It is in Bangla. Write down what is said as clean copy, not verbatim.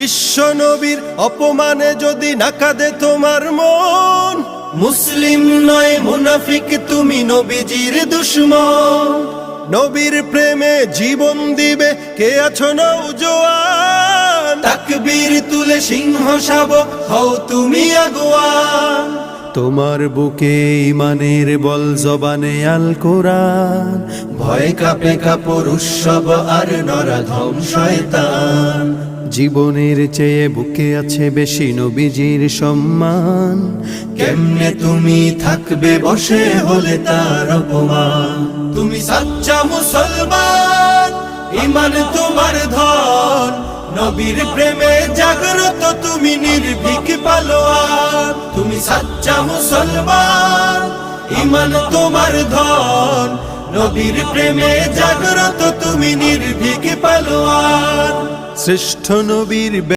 বিশ্ব নবীর অপমানে যদি না কাঁদে তোমার মন, মুসলিম নয় মুনাফিক তুমি নবীজির দুশমন। নবীর প্রেমে জীবন দিবে কে আছো নওজোয়ান, তাকবীর তুলে সিংহ শাবক হও তুমি আগুয়ান। তোমার বুকে ইমানের বল জবানে আল কোরআন, ভয় কাঁপে কাপড় উৎসব আর নরাধম শয়তান। জীবনের চেয়ে বুকে আছে বেশি নবীজির সম্মান, কেমনে তুমি থাকবে বসে হলে তার অপমান। তুমি সাচ্চা মুসলমান, ইমান তোমার ধন, নবীর প্রেমে জাগ্রত তুমি নির্ভীক পালোয়ান। তুমি সাচ্চা মুসলমান, ইমান তোমার ধন, নবীর প্রেমে জাগ্রত তুমি নির্ভীক পালোয়ান। শ্রেষ্ঠ নবীর